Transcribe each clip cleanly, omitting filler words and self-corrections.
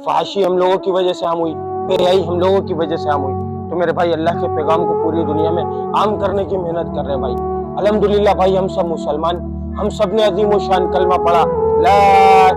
फहाशी हम लोगों की वजह से हम हुई, बेहयाई हम लोगों की वजह से हम हुई। तो मेरे भाई अल्लाह के पैगाम को पूरी दुनिया में आम करने की मेहनत कर रहे हैं भाई। अल्हम्दुलिल्लाह भाई हम सब मुसलमान, हम सब ने अजीम शान कलमा पढ़ा, ला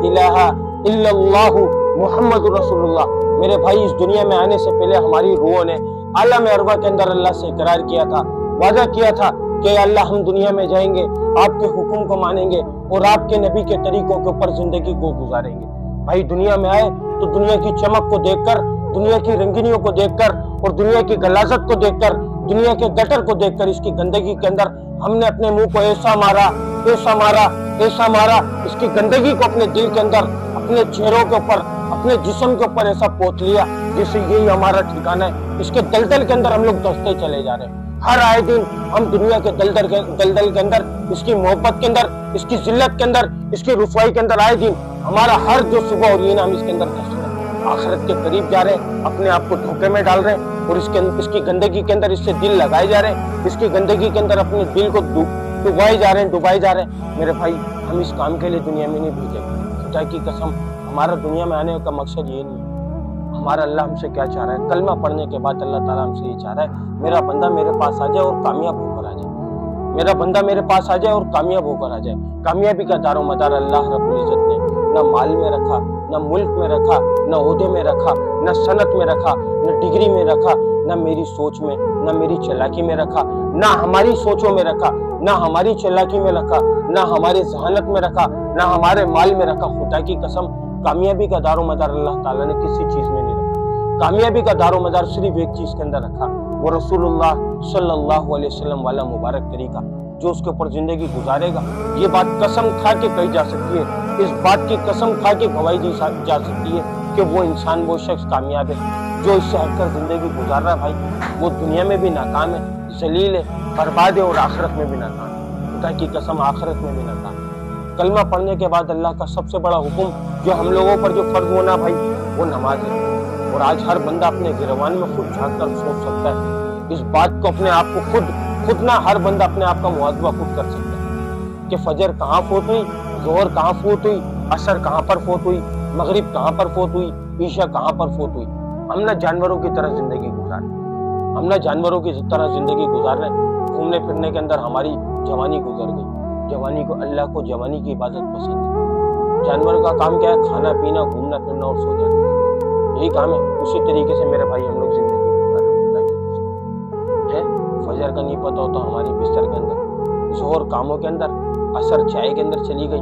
इलाहा इल्लल्लाहु मुहम्मदुर रसूलुल्लाह। मेरे भाई इस दुनिया में आने से पहले हमारी रूहों ने आलम अरवा के अंदर अल्लाह से इकरार किया था, वादा किया था कि अल्लाह हम दुनिया में जाएंगे, आपके हुक्म को मानेंगे और आपके नबी के तरीकों के ऊपर जिंदगी को गुजारेंगे। भाई दुनिया में आए तो दुनिया की चमक को देखकर, दुनिया की रंगीनियों को देखकर और दुनिया की गलाजत को देखकर, दुनिया के गटर को देखकर, इसकी गंदगी के अंदर हमने अपने मुंह को ऐसा मारा, ऐसा मारा, ऐसा मारा, इसकी गंदगी को अपने दिल के अंदर, अपने चेहरों के ऊपर, अपने जिस्म के ऊपर ऐसा पोत लिया जैसे यही हमारा ठिकाना है। इसके दलदल के अंदर हम लोग दसते चले जा रहे हैं। हर आए दिन हम दुनिया के दलदल के अंदर, इसकी मोहब्बत के अंदर, इसकी जिल्लत के अंदर, इसकी रुसवाई के अंदर आए दिन हमारा हर जो सुबह और ये हम इसके अंदर दस रहे हैं। आखिरत के करीब जा रहे हैं, अपने आप को धोखे में डाल रहे हैं और इसकी गंदगी के अंदर इससे दिल लगाए जा रहे हैं, इसकी गंदगी के अंदर अपने दिल को डुबाए जा रहे हैं, डुबाए जा रहे हैं। मेरे भाई हम इस काम के लिए दुनिया में नहीं भेजे। खुदा की कसम हमारा दुनिया में आने का मकसद ये नहीं है। हमारा अल्लाह हमसे क्या चाह रहा है? कलमा पढ़ने के बाद अल्लाह ताला हमसे ये चाह रहा है, मेरा बंदा मेरे पास आ जाए और कामयाब होकर आ जाए। मेरा बंदा मेरे पास आ जाए और कामयाब होकर आ जाए। कामयाबी का दारो मदार अल्लाह रब्बुल इज्जत ने न माल में रखा, न मुल्क में रखा, न ओहदे में रखा, न सनत में रखा, न डिग्री में रखा, न मेरी सोच में, न मेरी चालाकी में रखा, न हमारी सोचों में रखा, न हमारी चालाकी में रखा, न हमारे जहानत में रखा, न हमारे माल में रखा। खुदा की कसम कामयाबी का दारो मदार अल्लाह ताला ने किसी चीज में नहीं रखा। कामयाबी का दारो मदार सिर्फ एक चीज के अंदर रखा, वो रसूलुल्लाह सल्लल्लाहु अलैहि वसल्लम वाला मुबारक तरीका, जो उसके ऊपर जिंदगी गुजारेगा। ये बात कसम खा के कही जा सकती है, इस बात की कसम खा के गवाही दी जा सकती है कि वो इंसान, वो शख्स कामयाब है जो इससे हटकर जिंदगी गुजार रहा है। भाई वो दुनिया में भी नाकाम है, जलील है, बर्बाद है और आखिरत में भी नाकाम है। खुदा की कसम आखिरत में भी नाकाम है। कलमा पढ़ने के बाद अल्लाह का सबसे बड़ा हुक्म जो हम लोगों पर जो फर्ज होना भाई, वो नमाज है। और आज हर बंदा अपने गिरवान में खुद झांक कर सोच सकता है इस बात को, अपने आप को खुद ना हर बंदा अपने आप का मुआवजा खुद कर सकता है कि फजर कहाँ फोत हुई, जोहर कहाँ फोत हुई, असर कहाँ पर फोत हुई, मगरिब कहाँ पर फोत हुई, ईशा कहाँ पर फोत हुई। हम ना जानवरों की तरह जिंदगी गुजार रहे हैं, हम ना जानवरों की तरह जिंदगी गुजार रहे हैं। घूमने फिरने के अंदर हमारी जवानी गुजर गई। जवानी को, अल्लाह को जवानी की इबादत पसंद है। जानवर का काम क्या है? खाना पीना, घूमना फिरना और सो जाना, यही काम है। उसी तरीके से मेरे भाई हम लोग जिंदगी गुजार रहे हैं। फजर का नहीं पता होता हमारी बिस्तर के अंदर, जोहर कामों के अंदर, असर चाय के अंदर चली गई,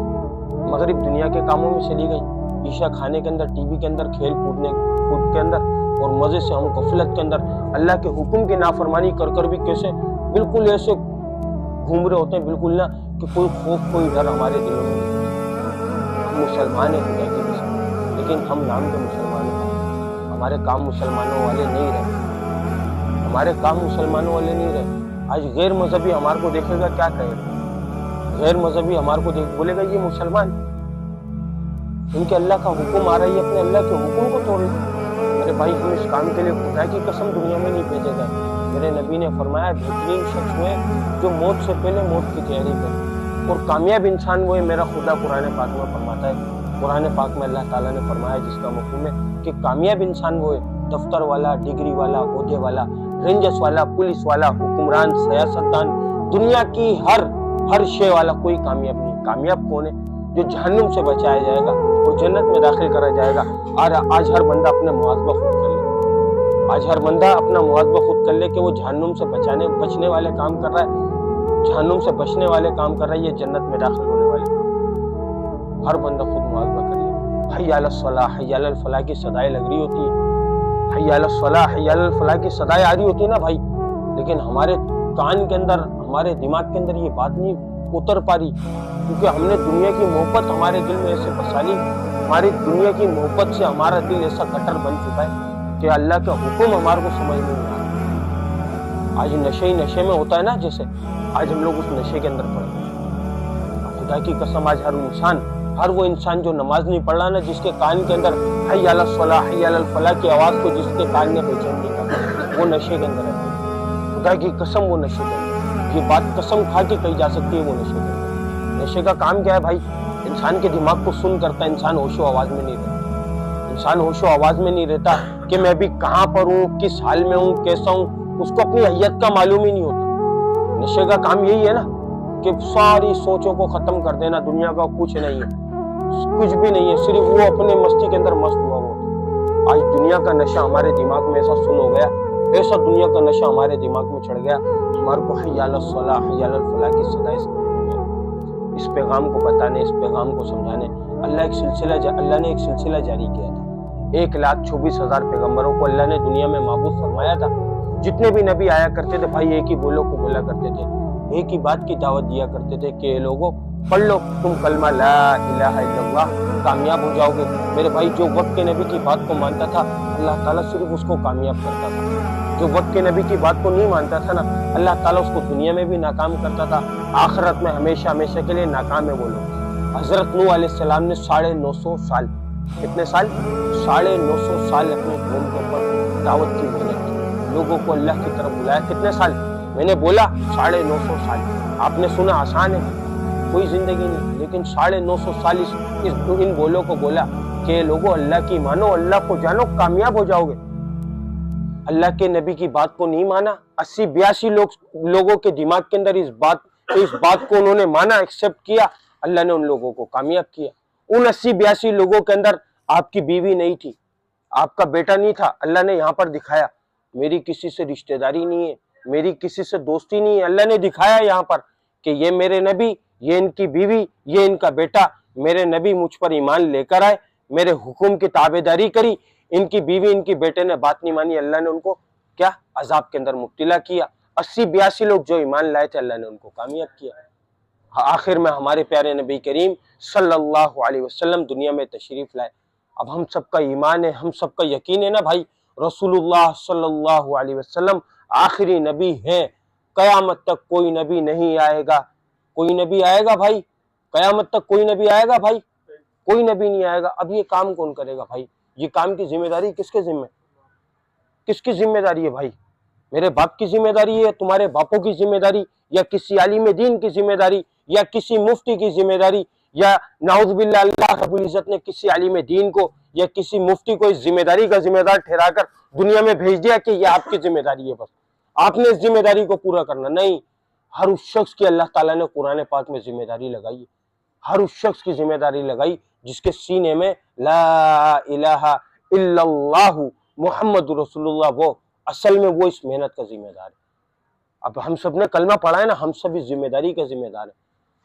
मगरिब दुनिया के कामों में चली गई, ईशा खाने के अंदर, टीवी के अंदर, खेल कूद के अंदर और मजे से हम गफलत के अंदर अल्लाह के हुक्म की नाफरमानी कर कर भी कैसे बिल्कुल ऐसे घूम रहे होते हैं, बिल्कुल ना कि कोई खौफ कोई डर हमारे दिलों में नहीं। हम मुसलमान हैं खुदा की कसम, लेकिन हम नाम के मुसलमान हैं। हमारे काम मुसलमानों वाले नहीं रहे, हमारे काम मुसलमानों वाले नहीं रहे। आज गैर मजहबी हमारे को देखेगा क्या कहेगा? गैर मजहबी हमारे को बोलेगा ये मुसलमान, इनके अल्लाह का हुक्म आ रहा है, अपने अल्लाह के हुक्म को तोड़ रहे। मेरे भाई हम इस काम के लिए खुदा की कसम दुनिया में नहीं भेजे गए। मेरे नबी ने फरमाया बेहतरीन शख्स हुए जो मौत से पहले मौत की तैयारी करे, और कामयाब इंसान वो है मेरा खुदा कुरान पाक में फरमाता है। कुरान पाक में अल्लाह ताला ने फरमाया जिसका मफ़हूम है कि कामयाब इंसान वो है दफ्तर वाला, डिग्री वाला, ओहदे वाला, रेंजर्स वाला, पुलिस वाला, हुक्मरान, सियासतदान, दुनिया की हर शे वाला कोई कामयाब नहीं। कामयाब कौन है? जो जहन्नुम से बचाया जाएगा और जन्नत में दाखिल करा जाएगा। और आज हर बंदा अपने मुआवजा खुद कर ले, आज हर बंदा अपना मुआवजा खुद कर ले कि वो जहन्नुम से बचने वाले काम कर रहा है, जहन्नुम से बचने वाले काम कर रहा है, ये जन्नत में दाखिल होने वाले काम। हर बंदा खुद मुआवजा कर ले। हय्या अलस सलाह, हय्या अलल फलाह की सदाएं लग रही होती है, हय्या अलस सलाह, हय्या अलल फलाह की सदाएं आ रही होती है ना भाई, लेकिन हमारे कान के अंदर, हमारे दिमाग के अंदर ये बात नहीं उतर पा रही, क्योंकि हमने दुनिया की मोहब्बत हमारे दिल में ऐसे बसा ली। हमारी दुनिया की मोहब्बत से हमारा दिल ऐसा कट्टर बन चुका है कि अल्लाह का हुक्म हमारे को समझ में नहीं आता। आज नशे ही नशे में होता है ना, जैसे आज हम लोग उस नशे के अंदर पड़े। खुदा की कसम आज हर वो इंसान जो नमाज नहीं पढ़ रहा ना, जिसके कान के अंदर हय्या अलस सलाह, हय्या अलल फलाह की आवाज को जिसके कान ने पहचान नहीं था, वो नशे के अंदर है। खुदा की कसम वो नशे के अंदर, ये बात कसम खा के कही जा सकती है, वो नशे के अंदर। नशे का काम क्या है भाई? इंसान के दिमाग को सुन करता है, इंसान होशो आवाज में नहीं रहता, इंसान होशो आवाज में नहीं रहता कि मैं अभी कहाँ पर हूँ, किस हाल में हूँ, कैसा हूँ, उसको अपनी हैयत का मालूम ही नहीं होता। नशे का काम यही है ना कि सारी सोचों को खत्म कर देना, दुनिया का कुछ नहीं है, कुछ भी नहीं है, सिर्फ वो अपने मस्ती के अंदर मस्त हुआ वो। आज दुनिया का नशा हमारे दिमाग में ऐसा सुन हो गया, ऐसा दुनिया का नशा हमारे दिमाग में चढ़ गया, हमारे को हय्या अलस सलाह हय्या अलल फलाह की सदाएं इस पैगाम को बताने, इस पैगाम को समझाने अल्लाह ने एक सिलसिला जारी किया था। 1,24,000 पैगंबरों को अल्लाह ने दुनिया में माबूद फरमाया था। जितने भी नबी आया करते थे भाई, एक ही बोलो को बोला करते थे, एक ही बात की दावत दिया करते थे कि लोगों पढ़ लो तुम कलमा ला इलाहा इल्लल्लाह, कामयाब हो जाओगे। मेरे भाई, जो वक्त के नबी की बात को मानता था अल्लाह ताला सिर्फ उसको कामयाब करता था। जो वक्त के नबी की बात को नहीं मानता था ना, अल्लाह ताला उसको दुनिया में भी नाकाम करता था, आखिरत में हमेशा हमेशा के लिए नाकाम है वो लोग। हजरत नूह अलैहिस्सलाम ने 950 साल, कितने साल? 950 साल अपने कौम के ऊपर दावत की मेहनत की, लोगों को अल्लाह की तरफ बुलाया। कितने साल? मैंने बोला 950 साल। आपने सुना आसान है, कोई जिंदगी नहीं, लेकिन 950 साल इन बोलों को बोला कि लोगों अल्लाह की मानो, अल्लाह को जानो, कामयाब हो जाओगे। अल्लाह के नबी की बात को नहीं माना। 80-82 लोगों के दिमाग के अंदर इस बात को उन्होंने माना, एक्सेप्ट किया, अल्लाह ने उन लोगों को कामयाब किया। उन 80-82 लोगों के अंदर आपकी बीवी नहीं थी, आपका बेटा नहीं था, अल्लाह ने यहाँ पर दिखाया मेरी किसी से रिश्तेदारी नहीं है, मेरी किसी से दोस्ती नहीं है। अल्लाह ने दिखाया यहाँ पर कि ये मेरे नबी, ये इनकी बीवी, ये इनका बेटा, मेरे नबी मुझ पर ईमान लेकर आए, मेरे हुक्म की ताबेदारी करी, इनकी बीवी इनकी बेटे ने बात नहीं मानी, अल्लाह ने उनको क्या अजाब के अंदर मुब्तला किया। 80-82 लोग जो ईमान लाए थे अल्लाह ने उनको कामयाब किया। आखिर में हमारे प्यारे नबी करीम सल्लल्लाहु अलैहि वसल्लम दुनिया में तशरीफ लाए। अब हम सबका ईमान है, हम सबका यकीन है ना भाई, रसूलुल्लाह सल्लल्लाहु अलैहि वसल्लम आखिरी नबी हैं। कयामत तक कोई नबी नहीं आएगा, कोई नबी आएगा भाई? कयामत तक कोई नबी आएगा भाई? कोई नबी नहीं आएगा। अब ये काम कौन करेगा भाई? ये काम की जिम्मेदारी किसके जिम्मे? किसकी जिम्मेदारी है भाई? मेरे बाप की जिम्मेदारी है, तुम्हारे बापों की जिम्मेदारी, या किसी आलिम दीन की जिम्मेदारी, या किसी मुफ्ती की जिम्मेदारी, या नाउज़ बिल्लाह अल्लाह रब्बुल इज्जत ने किसी आलिम दीन को या किसी मुफ्ती को इस जिम्मेदारी का जिम्मेदार ठहराकर दुनिया में भेज दिया कि ये आपकी जिम्मेदारी है, बस आपने इस जिम्मेदारी को पूरा करना। नहीं, हर उस शख्स की अल्लाह ताला ने कुरान पाक में जिम्मेदारी लगाई है, हर उस शख्स की जिम्मेदारी लगाई जिसके सीने में ला इलाहा इल्लल्लाहु मुहम्मद रसूलुल्लाह, वो असल में वो इस मेहनत का जिम्मेदार है। अब हम सब ने कलमा पढ़ा है ना, हम सब इस जिम्मेदारी का जिम्मेदार है।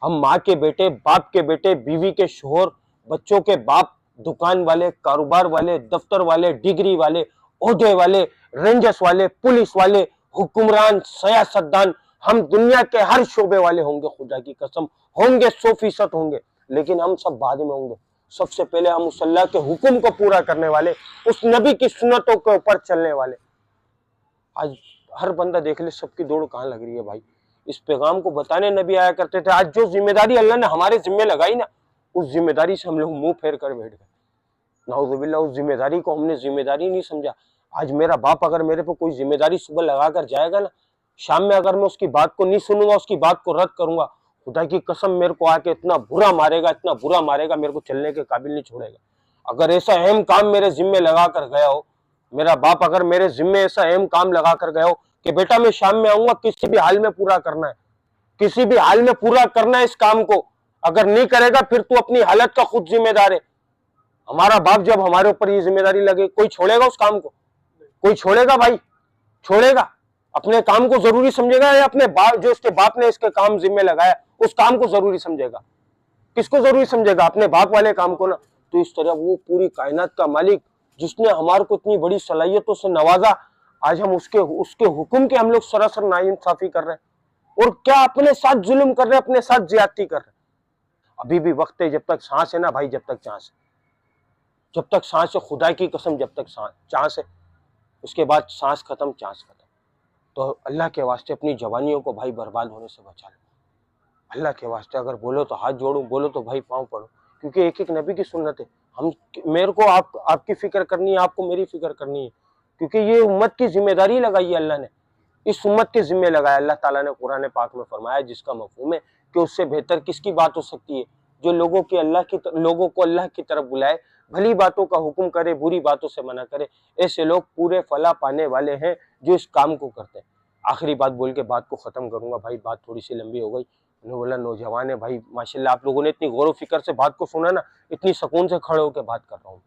हम माँ के बेटे, बाप के बेटे, बीवी के शोहर, बच्चों के बाप, दुकान वाले, कारोबार वाले, दफ्तर वाले, डिग्री वाले, ओहदे वाले, रेंजर्स वाले, पुलिस वाले, हुक्मरान, सियासतदान, हम दुनिया के हर शोबे वाले होंगे, खुदा की कसम होंगे, 100% होंगे, लेकिन हम सब बाद में होंगे। सबसे पहले हम उस अल्लाह के हुक्म को पूरा करने वाले, उस नबी की सुन्नतों के ऊपर चलने वाले। आज हर बंदा देख ले सबकी दौड़ कहाँ लग रही है भाई, इस पैगाम को बताने नबी आया करते थे। आज जो जिम्मेदारी अल्लाह ने हमारे जिम्मे लगाई ना, उस जिम्मेदारी से हम लोग मुंह फेर कर बैठ गए। नाउज़ुबिल्लाह, उस जिम्मेदारी को हमने जिम्मेदारी नहीं समझा। आज मेरा बाप अगर मेरे पे कोई जिम्मेदारी सुबह लगा कर जाएगा ना, शाम में अगर मैं उसकी बात को नहीं सुनूंगा, उसकी बात को रद्द करूंगा, खुदा की कसम मेरे को आके इतना बुरा मारेगा, इतना बुरा मारेगा, मेरे को चलने के काबिल नहीं छोड़ेगा। अगर ऐसा अहम काम मेरे जिम्मे लगा कर गया हो, मेरा बाप अगर मेरे जिम्मे ऐसा अहम काम लगा कर गया हो कि बेटा मैं शाम में आऊंगा, किसी भी हाल में पूरा करना है, किसी भी हाल में पूरा करना है इस काम को, अगर नहीं करेगा फिर तू अपनी हालत का खुद जिम्मेदार है। हमारा बाप जब हमारे ऊपर ये जिम्मेदारी लगे, कोई छोड़ेगा उस काम को? कोई छोड़ेगा भाई? छोड़ेगा? अपने काम को जरूरी समझेगा या अपने बाप, जो उसके बाप ने इसके काम जिम्मे लगाया, उस काम को जरूरी समझेगा? किसको जरूरी समझेगा? अपने बाप वाले काम को ना। तो इस तरह वो पूरी कायनात का मालिक जिसने हमारे को इतनी बड़ी सलाहियतों से नवाजा, आज हम उसके हुक्म के हम लोग सरासर नाइंसाफी कर रहे हैं, और क्या अपने साथ जुल्म कर रहे हैं, अपने साथ ज्यादती कर रहे हैं। अभी भी वक्त है, जब तक सांस है ना भाई, जब तक सांस है, जब तक सांस है, खुदा की कसम, जब तक सांस है, उसके बाद सांस खत्म, चांस खत्म। तो अल्लाह के वास्ते अपनी जवानियों को भाई बर्बाद होने से बचा लो। अल्लाह के वास्ते अगर बोलो तो हाथ जोड़ो, बोलो तो भाई पाँव पड़ो, क्योंकि एक एक नबी की सुन्नत है। मेरे को आपकी फिक्र करनी है, आपको मेरी फिक्र करनी है, क्योंकि ये उम्मत की जिम्मेदारी लगाई है अल्लाह ने, इस उम्मत के जिम्मे लगाया। अल्लाह ताला ने कुरान पाक में फरमाया, जिसका मफहूम है कि उससे बेहतर किसकी बात हो सकती है, जो लोगों को अल्लाह की तरफ बुलाए, भली बातों का हुक्म करे, बुरी बातों से मना करे। ऐसे लोग पूरे फला पाने वाले हैं जो इस काम को करते हैं। आखिरी बात बोल के बात को खत्म करूंगा भाई, बात थोड़ी सी लंबी हो गई। उन्होंने बोला नौजवान है भाई, माशाल्लाह आप लोगों ने इतनी गौर फिक्र से बात को सुना ना, इतनी सुकून से खड़े होकर बात कर रहा हूँ।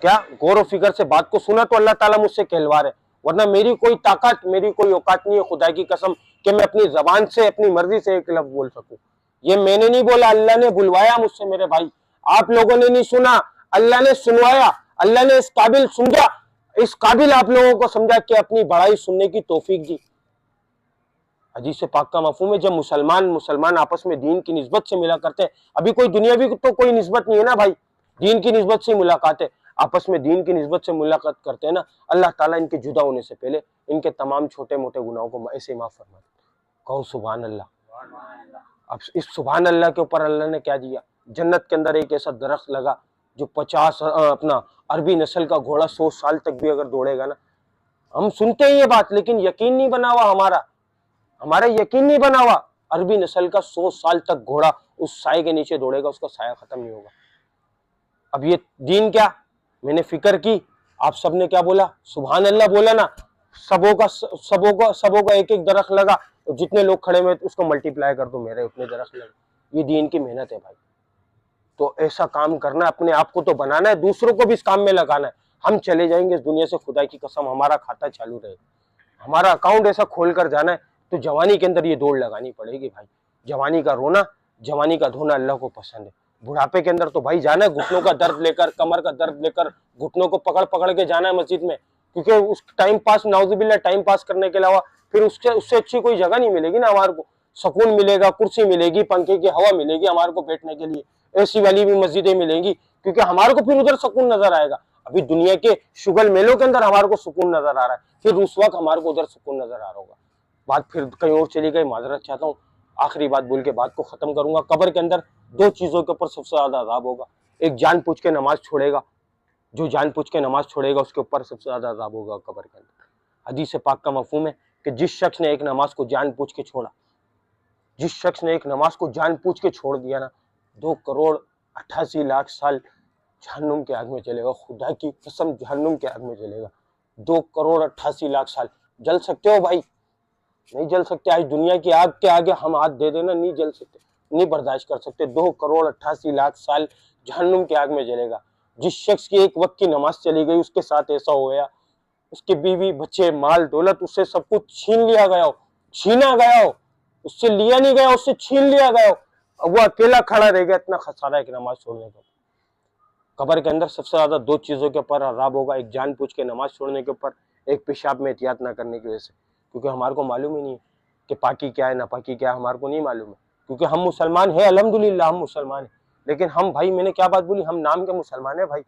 क्या गौर फिक्र से बात को सुना तो अल्लाह ताला मुझसे कहलवा है, वरना मेरी कोई ताकत, मेरी कोई औकात नहीं है खुदा की कसम कि मैं अपनी जबान से अपनी मर्जी से एक लफ्ज बोल सकूं। ये मैंने नहीं बोला, अल्लाह ने बुलवाया मुझसे मेरे भाई। आप लोगों ने नहीं सुना, अल्लाह ने सुनवाया, अल्लाह ने इस काबिल समझा, इस काबिल आप लोगों को समझा कि अपनी बड़ाई सुनने की तौफीक दी। हदीस पाक का मफहूम है, जब मुसलमान आपस में दीन की निस्बत से मिला करते हैं, अभी कोई दुनियावी तो कोई निस्बत नहीं है ना भाई, दीन की निस्बत से मुलाकात है, आपस में दीन की निस्बत से मुलाकात करते हैं ना, अल्लाह ताला इनके जुदा होने से पहले इनके तमाम छोटे मोटे गुनाहों को ऐसे माफ फरमा। कहो सुभान अल्लाह। अब इस सुभान अल्लाह के ऊपर अल्लाह ने क्या दिया, जन्नत के अंदर एक ऐसा दरख्त लगा जो 50 अपना अरबी नस्ल का घोड़ा 100 साल तक भी अगर दौड़ेगा ना। हम सुनते हैं ये बात लेकिन यकीन नहीं बना हुआ हमारा यकीन नहीं बना हुआ। अरबी नस्ल का 100 साल तक घोड़ा उस साए के नीचे दौड़ेगा, उसका साया खत्म नहीं होगा। अब ये दीन क्या, मैंने फिक्र की, आप सबने क्या बोला, सुभान अल्लाह बोला ना, सबों का एक एक दरख्त लगा, तो जितने लोग खड़े हुए उसको मल्टीप्लाई कर दो, मेरे उतने दरख्त लगे। ये दीन की मेहनत है भाई। तो ऐसा काम करना, अपने आप को तो बनाना है, दूसरों को भी इस काम में लगाना है। हम चले जाएंगे इस दुनिया से, खुदा की कसम हमारा खाता चालू रहेगा, हमारा अकाउंट ऐसा खोल कर जाना है। तो जवानी के अंदर ये दौड़ लगानी पड़ेगी भाई। जवानी का रोना, जवानी का धोना अल्लाह को पसंद है। बुढ़ापे के अंदर तो भाई जाना है घुटनों का दर्द लेकर, कमर का दर्द लेकर, घुटनों को पकड़ पकड़ के जाना है मस्जिद में, क्योंकि उस टाइम पास, नाउजुबिल्लाह, टाइम पास करने के अलावा फिर उससे अच्छी कोई जगह नहीं मिलेगी ना। हमारे को सुकून मिलेगा, कुर्सी मिलेगी, पंखे की हवा मिलेगी हमारे को बैठने के लिए, ऐसी वाली भी मस्जिदें मिलेंगी, क्योंकि हमारे को फिर उधर सुकून नजर आएगा। अभी दुनिया के शुगल मेलों के अंदर हमारे को सुकून नजर आ रहा है, फिर उस वक्त हमारे को उधर सुकून नजर आ रहा होगा। बात फिर कहीं और चली गई, माजरत चाहता हूँ। आखिरी बात बोल के बात को खत्म करूंगा। कब्र के अंदर दो चीजों के ऊपर सबसे ज्यादा अजाब होगा। एक जान पूछ के नमाज छोड़ेगा, जो जान पूछ के नमाज छोड़ेगा उसके ऊपर सबसे ज्यादा अजाब होगा कब्र के अंदर। हदीस पाक का मफहूम है कि जिस शख्स ने एक नमाज को जान पूछ के छोड़ा, जिस शख्स ने एक नमाज को जान पूछ के छोड़ दिया ना, 2,88,00,000 साल जहन्नुम के आग में चलेगा। खुदा की कसम जहन्नुम के आग में चलेगा। 2,88,00,000 साल जल सकते हो भाई? नहीं जल सकते। आज दुनिया की आग के आगे हम हाथ दे देना, नहीं जल सकते, नहीं बर्दाश्त कर सकते। 2,88,00,000 साल जहन्नुम के आग में जलेगा। जिस शख्स की एक वक्त की नमाज चली गई, उसके साथ ऐसा हो गया, उसके बीवी बच्चे माल दौलत, उससे सब कुछ छीन लिया गया हो, छीना गया हो, उससे लिया नहीं गया, उससे छीन लिया गया हो, अब वो अकेला खड़ा रह गया। इतना खसारा है कि नमाज छोड़ने का। कब्र के अंदर सबसे ज्यादा दो चीजों के ऊपर अजाब होगा, एक जान पूछ के नमाज छोड़ने के ऊपर, एक पेशाब में एहतियात ना करने की वजह से, क्योंकि हमारे को मालूम ही नहीं है कि पाकी क्या है नापाकी क्या है, हमारे को नहीं मालूम है, क्योंकि हम मुसलमान हैं, अल्हम्दुलिल्लाह हम मुसलमान हैं, लेकिन हम भाई, मैंने क्या बात बोली, हम नाम के मुसलमान है भाई,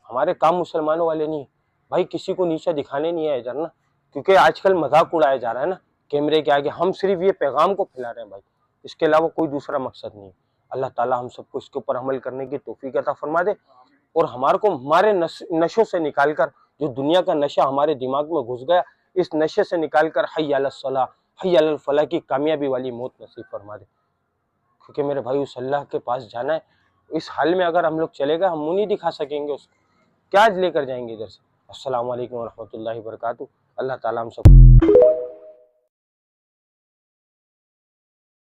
हमारे काम मुसलमानों वाले नहीं है भाई। किसी को नीचा दिखाने नहीं है इधर ना, क्योंकि आजकल मजाक उड़ाया जा रहा है ना कैमरे के आगे। हम सिर्फ ये पैगाम को फैला रहे हैं भाई, इसके अलावा कोई दूसरा मकसद नहीं है। अल्लाह ताला हम सबको इसके ऊपर अमल करने की तौफीक अता फरमा दे, और हमारे को हमारे नशों से निकालकर, जो दुनिया का नशा हमारे दिमाग में घुस गया, इस नशे से निकालकर हय्य अलस सलाह, हय्य अलल फलाह की कामयाबी वाली मौत नसीब फरमा दे। क्योंकि मेरे भाई उस अल्लाह के पास जाना है। इस हाल में अगर हम लोग चले गए, हम मुंह नहीं दिखा सकेंगे उसको, क्या लेकर जाएंगे इधर से। अस्सलाम वालेकुम व रहमतुल्लाहि व बरकातहू। अल्लाह ताला हम सब